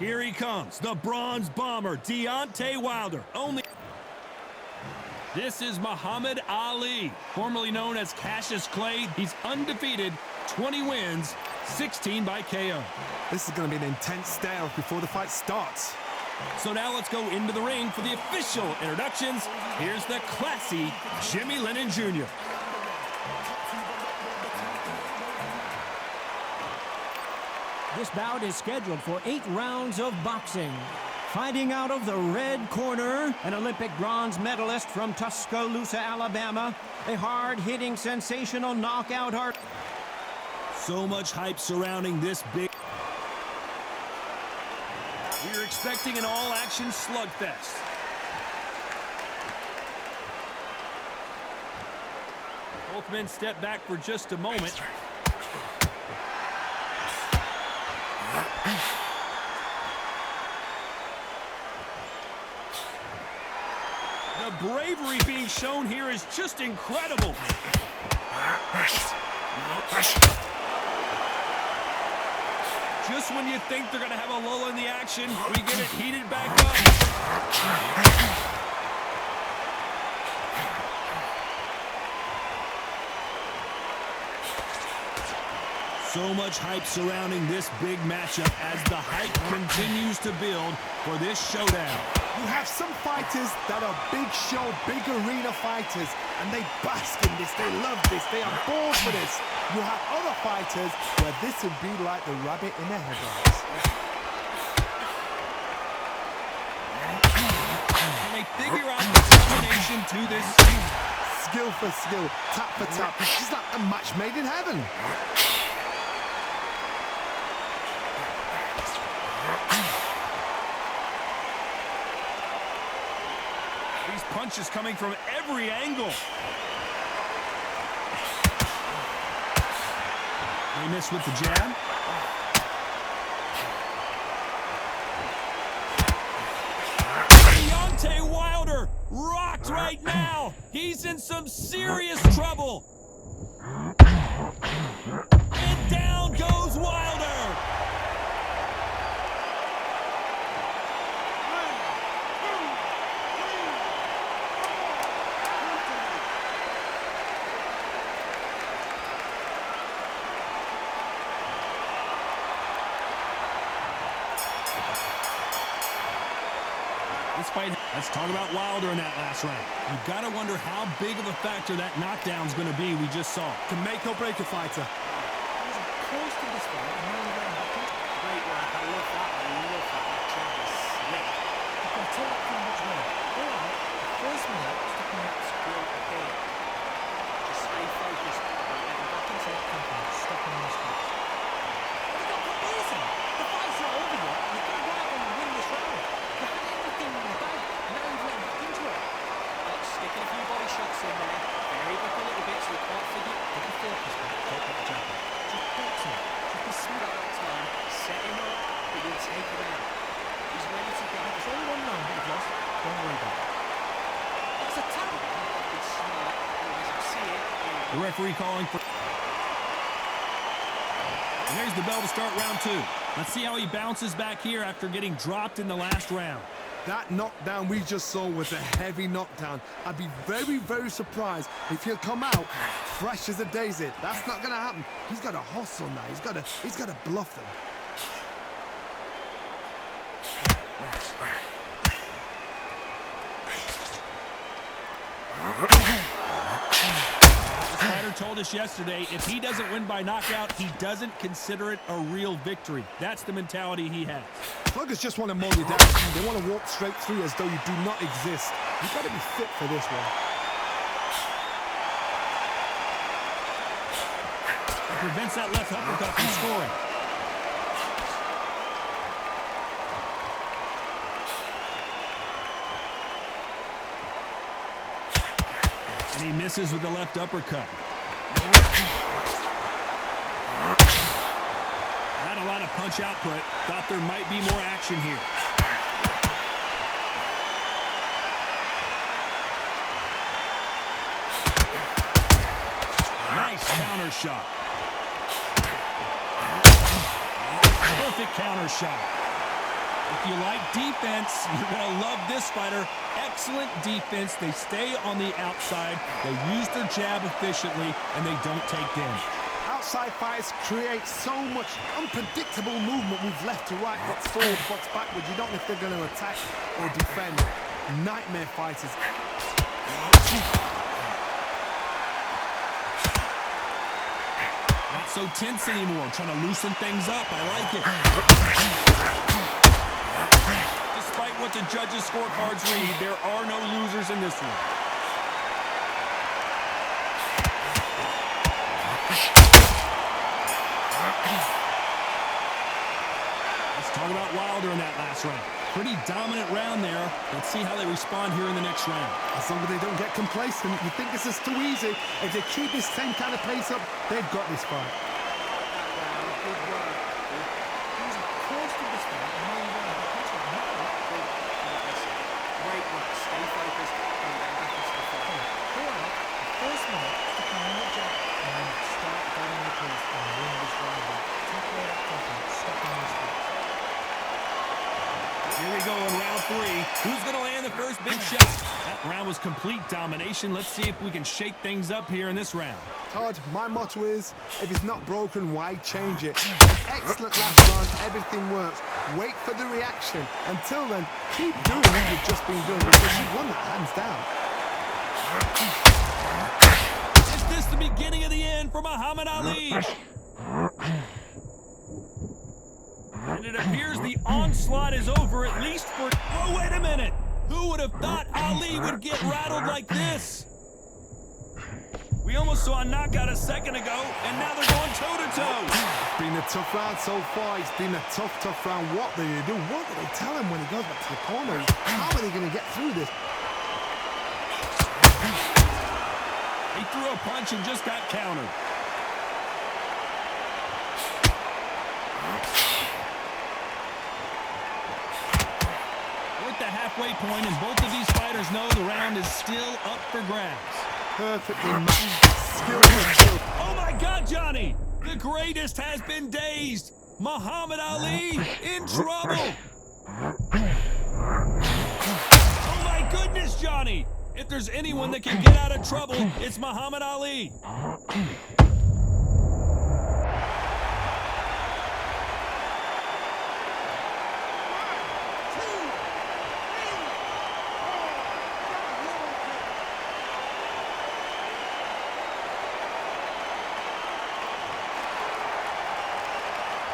Here he comes, the bronze bomber, Deontay Wilder. This is Muhammad Ali, formerly known as Cassius Clay. He's undefeated, 20 wins, 16 by KO. This is going to be an intense stare before the fight starts. So now let's go into the ring for the official introductions. Here's the classy Jimmy Lennon Jr. This bout is scheduled for 8 rounds of boxing. Fighting out of the red corner, an Olympic bronze medalist from Tuscaloosa, Alabama. A hard-hitting, sensational knockout art. So much hype surrounding this big... We're expecting an all-action slugfest. Both men step back for just a moment. The bravery being shown here is just incredible. Just when you think they're going to have a lull in the action, we get it heated back up. So much hype surrounding this big matchup as the hype continues to build for this showdown. You have some fighters that are big show, big arena fighters, and they bask in this, they love this, they are born for this. You have other fighters where this would be like the rabbit in the headlights. And they figure out the combination to this. Skill for skill, tap for tap. It's like a match made in heaven. These punches coming from every angle. They miss with the jab. Deontay Wilder rocked right now. He's in some serious trouble. And down goes Wilder. Let's talk about Wilder in that last round. You've got to wonder how big of a factor that knockdown's going to be we just saw. To make or break a fighter. Close to this fight, and then great work. I love that. That jab is slick. You can tell that from much more. All right, first minute, sticking that skill again. Just stay focused. Get back into that company. Stopping those fights. You've got to listen. The fight's not over yet. You've got to go out and win this round. You had everything in the bag. Now you've let back into it. Sticking a few body shots in there. Vary back a little bit so you can't figure. Get the focus back. Don't get the jab back. Just box him. Just be smart at that time. Set him up, but you'll take him out. He's ready to go. There's only one round that you've lost. Don't worry about it. That's a talent. It's smart. As you see it. The referee calling for... And there's the bell to start round 2. Let's see how he bounces back here after getting dropped in the last round. That knockdown we just saw was a heavy knockdown. I'd be very, very surprised if he'll come out fresh as a daisy. That's not going to happen. He's got to hustle now. He's got to bluff them. The fighter told us yesterday, if he doesn't win by knockout, he doesn't consider it a real victory. That's the mentality he has. Sluggers just want to mow you down. They want to walk straight through as though you do not exist. You've got to be fit for this one. It prevents that left uppercut from scoring. And he misses with the left uppercut. Not a lot of punch output. Thought there might be more action here. Nice counter shot. Perfect counter shot. If you like defense, you're going to love this fighter. Excellent defense. They stay on the outside. They use their jab efficiently, and they don't take damage. Outside fighters create so much unpredictable movement. Move left to right, box forward, box backwards. You don't know if they're going to attack or defend. Nightmare fighters. Not so tense anymore. Trying to loosen things up. I like it. Despite what the judges' scorecards read, there are no losers in this one. Let's talk about Wilder in that last round. Pretty dominant round there. Let's see how they respond here in the next round. As long as they don't get complacent, you think this is too easy. If they keep this same kind of pace up, they've got this fight. Here we go in round 3. Who's going to land the first big shot? That round was complete domination. Let's see if we can shake things up here in this round. Todd, my motto is, if it's not broken, why change it? Excellent last round, everything works. Wait for the reaction. Until then, keep doing what you've just been doing because you won that hands down. Is this the beginning of the end for Muhammad Ali? And it appears the onslaught is over, at least for... Oh, wait a minute! Who would have thought Ali would get rattled like this? We almost saw a knockout a second ago, and now they're going toe-to-toe. It's been a tough round so far. It's been a tough round. What do they do? What do they tell him when he goes back to the corner? How are they going to get through this? He threw a punch and just got countered. We're at the halfway point, and both of these fighters know the round is still up for grabs. Perfectly matched. Skill. Oh my God, Johnny! The greatest has been dazed. Muhammad Ali in trouble. Oh my goodness, Johnny! If there's anyone that can get out of trouble, it's Muhammad Ali.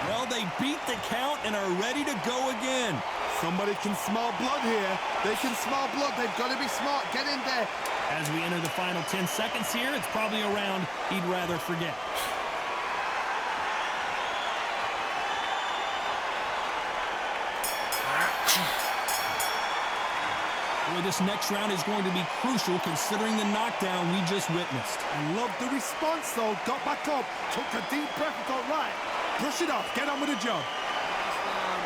Well, they beat the count and are ready to go again. Somebody can smell blood here. They can smell blood. They've got to be smart. Get in there. As we enter the final 10 seconds here, it's probably a round he'd rather forget. Boy, this next round is going to be crucial considering the knockdown we just witnessed. I love the response, though. Got back up. Took a deep breath and thought, right, brush it off. Get on with the job.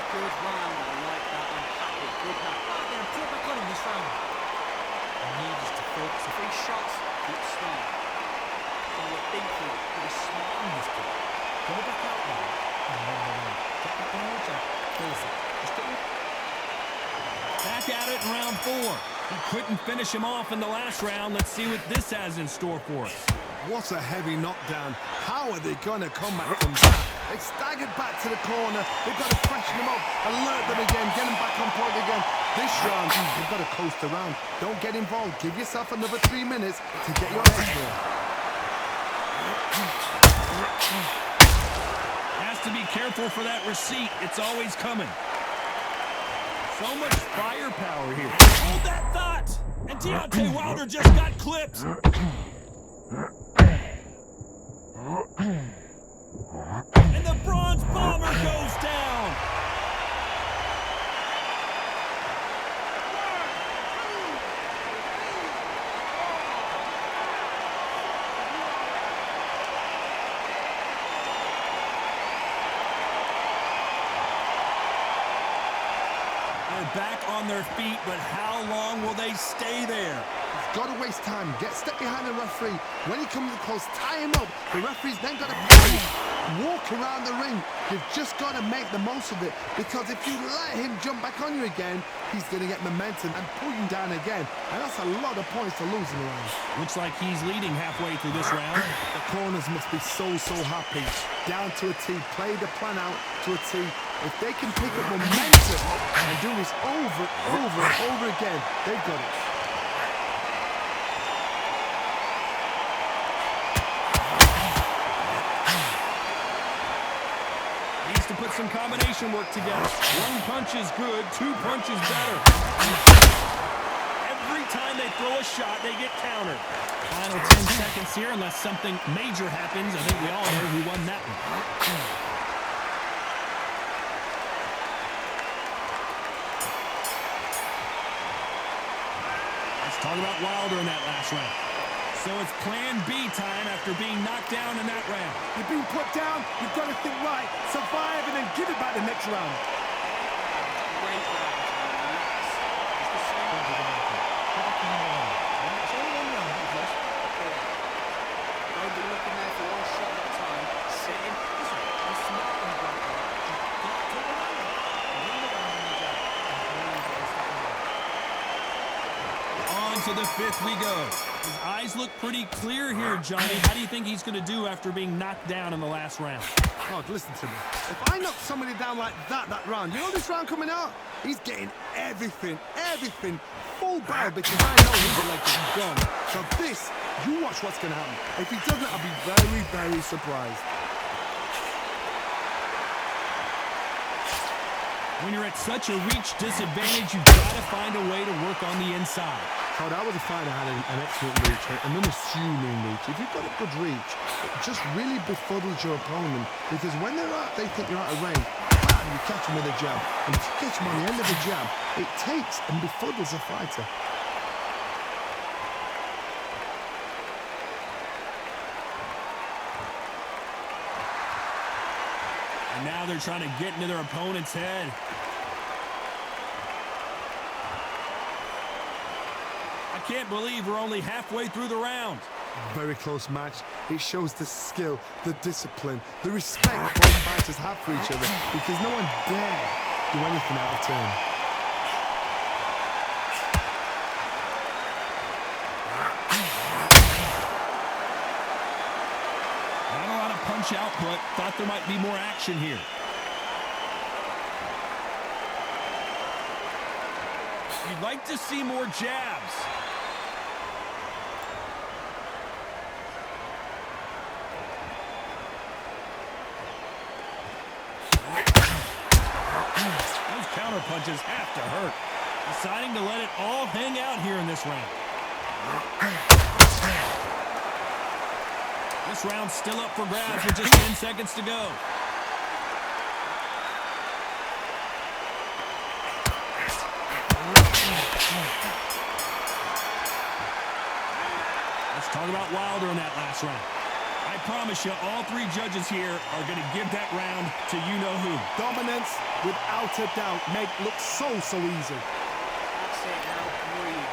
Good round. I like that. I'm happy. Good round. Again, put it back on in this round. I need us to focus. 3 shots. Keep strong. So we're thinking. We're smart on this kid. Go back out there and run the round. Get back on your job. Close it. Just get it. Back at it in round 4. He couldn't finish him off in the last round. Let's see what this has in store for us. What a heavy knockdown. How are they going to come back from that? They staggered back to the corner. They've got to freshen them up, alert them again, get them back on point again. This round, you've got to coast around. Don't get involved. Give yourself another 3 minutes to get your head clear. Has to be careful for that receipt. It's always coming. So much firepower here. Hold that thought! And Deontay Wilder just got clipped. And the bronze bomber goes down. They're back on their feet, but how long will they stay there? He's got to waste time. Step behind the referee. When he comes close, tie him up. The referee's then got to walk around the ring. You've just got to make the most of it, because if you let him jump back on you again, he's going to get momentum and pull you down again. And that's a lot of points to lose in the round. Looks like he's leading halfway through this round. The corners must be so happy. Down to a T. Play the plan out to a T. If they can pick up momentum and do this over and over again, they've got it. Needs to put some combination work together. One punch is good, two punches better. Every time they throw a shot, they get countered. Final 10 seconds here, unless something major happens. I think we all know who won that one. Talk about Wilder in that last round. So it's plan B time after being knocked down in that round. You've been put down, you've got to think right, survive, and then give it back the next round. Great round. It's the same. It's only one round, because don't be looking there for one shot at a time. Sitting. Listen, you're smart in the back there. You've got to run it. Win the round in the jab. To the fifth we go. His eyes look pretty clear here, Johnny. How do you think he's going to do after being knocked down in the last round? Oh, listen to me. If I knock somebody down like that round, you know this round coming out? He's getting everything, full barrel, because I know his leg is gone. So this, you watch what's going to happen. If he doesn't, I'll be very, very surprised. When you're at such a reach disadvantage, you've got to find a way to work on the inside. Oh, that was a fight that had an excellent reach, an unassuming reach. If you've got a good reach, it just really befuddles your opponent, because when they're out, they think you're out of range. Bam, you catch them with a jab. And if you catch them on the end of the jab, it takes and befuddles a fighter. And now they're trying to get into their opponent's head. I can't believe we're only halfway through the round. Very close match. It shows the skill, the discipline, the respect both fighters have for each other, because no one dare do anything out of turn. Not a lot of punch output. Thought there might be more action here. You'd like to see more jabs. Those counter punches have to hurt. Deciding to let it all hang out here in this round. This round's still up for grabs with just 10 seconds to go. Let's talk about Wilder in that last round. I promise you, all three judges here are going to give that round to you-know-who. Dominance, without a doubt, make look so easy. That's it now. Breathe.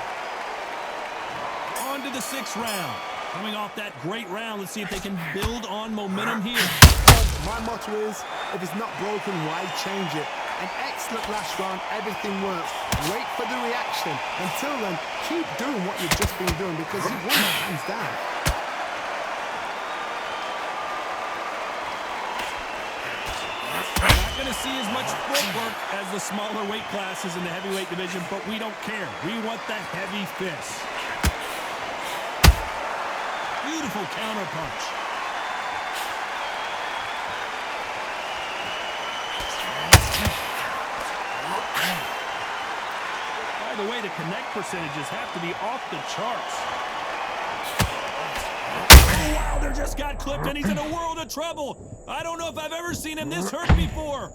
On to the sixth round. Coming off that great round, let's see if they can build on momentum here. My motto is, if it's not broken, why change it? An excellent last round, everything works. Wait for the reaction. Until then, keep doing what you've just been doing, because you've won that hands down. Not going to see as much footwork as the smaller weight classes in the heavyweight division, but we don't care. We want the heavy fists. Beautiful counter punch. By the way, the connect percentages have to be off the charts. Oh, Wilder just got clipped and he's in a world of trouble. I don't know if I've ever seen him this hurt before.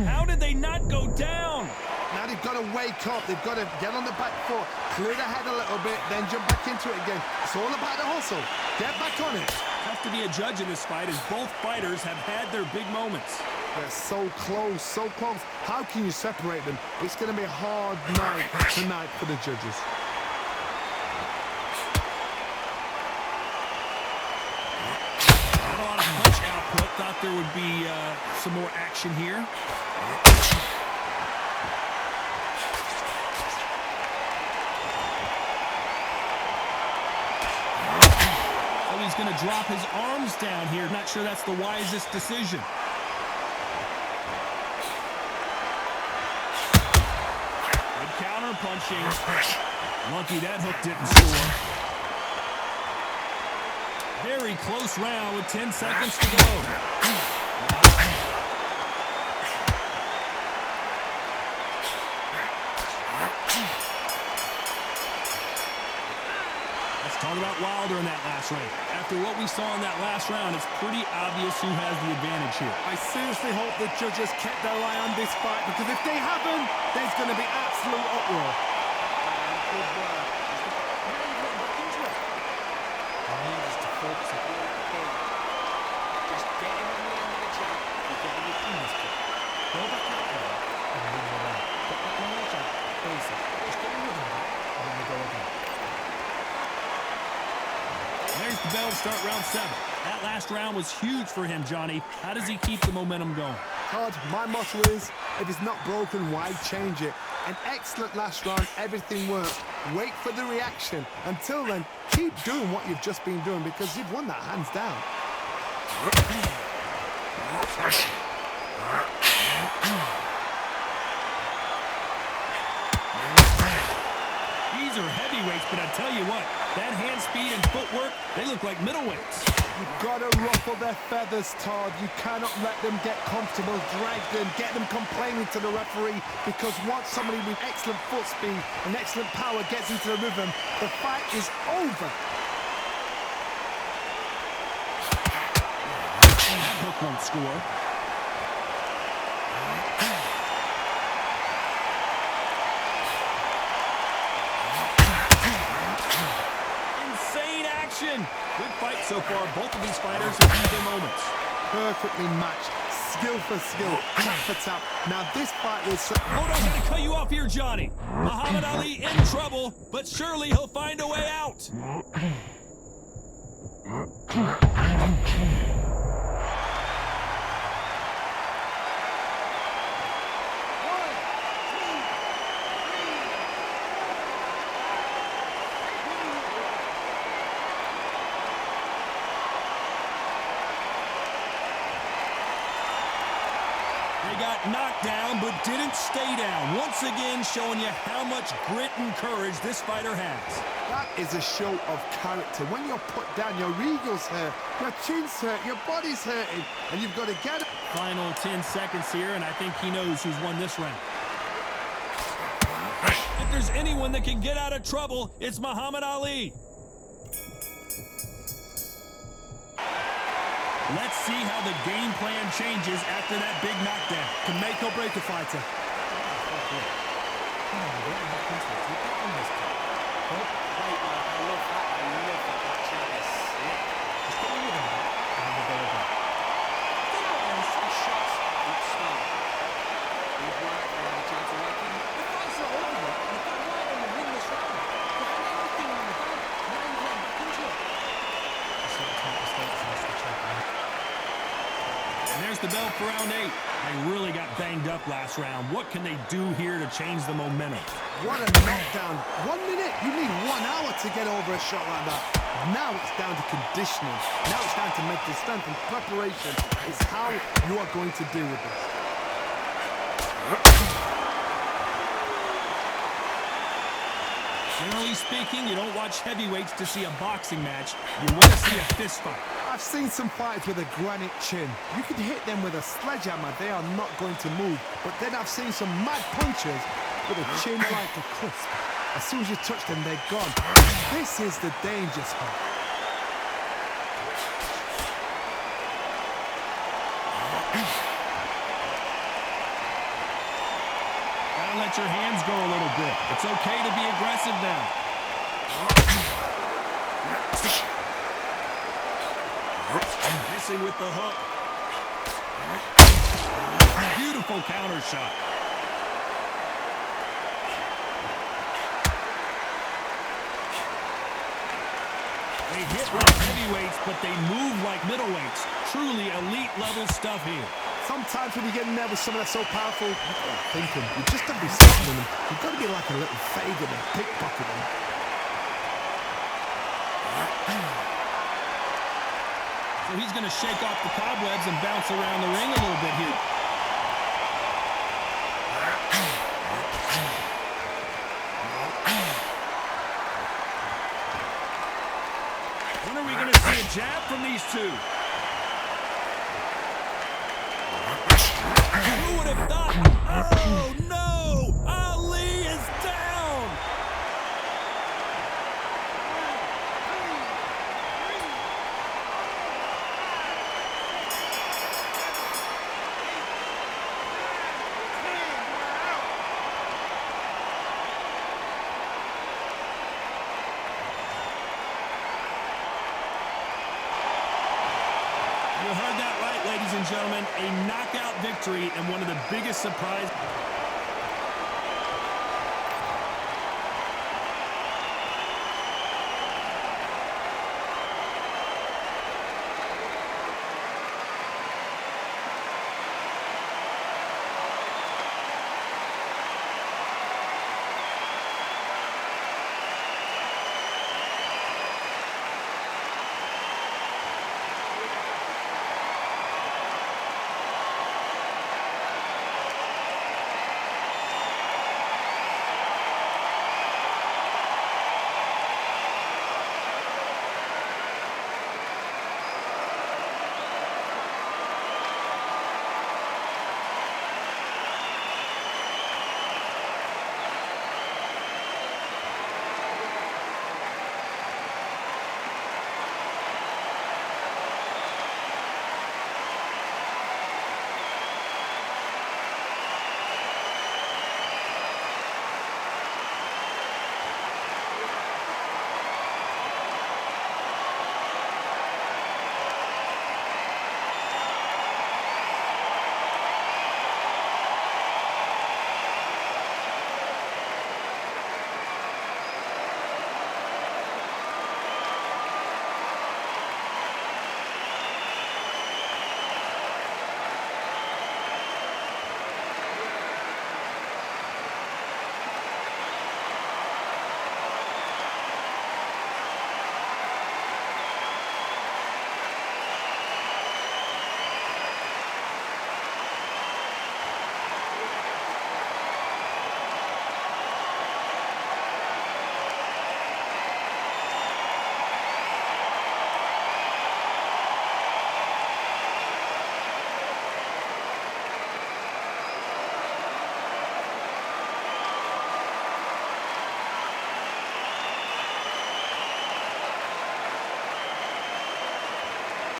How did they not go down? Now they've got to wake up. They've got to get on the back foot, clear the head a little bit, then jump back into it again. It's all about the hustle. Get back on it. Tough to be a judge in this fight, as both fighters have had their big moments. They're so close, so close. How can you separate them? It's going to be a hard night tonight for the judges. Not a lot of punch output. Thought there would be some more action here. He's going to drop his arms down here. Not sure that's the wisest decision. Good counter punching. Lucky that hook didn't score. Very close round with 10 seconds to go. Talk about Wilder in that last round. After what we saw in that last round, it's pretty obvious who has the advantage here. I seriously hope the judges kept their eye on this fight, because if they haven't, there's going to be absolute uproar. Good work. Now you've got back into it. You need us to focus on your game. Just get him on the end of the jab. You're getting your fingers kicked. Go back out there and move around. Get back on the jab. Face it. Just get your rhythm back and then we go again. There's the bell to start round 7. That last round was huge for him, Johnny. How does he keep the momentum going? Todd, my motto is, if it's not broken, why change it? An excellent last round, everything worked. Wait for the reaction. Until then, keep doing what you've just been doing, because you've won that hands down. These are heavyweights, but I tell you what, that hand speed and footwork, they look like middleweights. You've got to ruffle their feathers, Todd. You cannot let them get comfortable, drag them, get them complaining to the referee, because once somebody with excellent foot speed and excellent power gets into the rhythm, the fight is over. That hook won't score. Insane action. Good fight so far. Both of these fighters have had their moments. Perfectly matched. Skill for skill. Tap for tap. Now this fight was... Hold on, gotta cut you off here, Johnny. Muhammad Ali in trouble, but surely he'll find a way out. They got knocked down, but didn't stay down. Once again, showing you how much grit and courage this fighter has. That is a show of character. When you're put down, your ego's hurt, your chin's hurt, your body's hurting, and you've got to get it. Final 10 seconds here, and I think he knows who's won this round. If there's anyone that can get out of trouble, it's Muhammad Ali. Let's see how the game plan changes after that big knockdown. Can make or break a fighter. There's the bell for round 8. They really got banged up last round. What can they do here to change the momentum? What a knockdown. 1 minute, you need 1 hour to get over a shot like that. Now it's down to conditioning. Now it's down to mental strength and preparation. It's how you are going to deal with this. Generally speaking, you don't watch heavyweights to see a boxing match. You want to see a fist fight. I've seen some fighters with a granite chin. You could hit them with a sledgehammer, they are not going to move. But then I've seen some mad punchers with a chin like a crisp. As soon as you touch them, they're gone. This is the danger spot. Gotta let your hands go a little bit. It's okay to be aggressive now. Missing with the hook. powerful counter shot. They hit like heavyweights, but they move like middleweights. Truly elite level stuff here. Sometimes when you get in there with someone that's so powerful, you're thinking, you just don't be sitting in them. You've got to be like a little favour and pickpocket them. So he's going to shake off the cobwebs and bounce around the ring a little bit here. When are we going to see a jab from these two? Who would have thought? Oh, no! Ali is down! You heard that right, ladies and gentlemen. A knockout victory and one of the biggest surprises.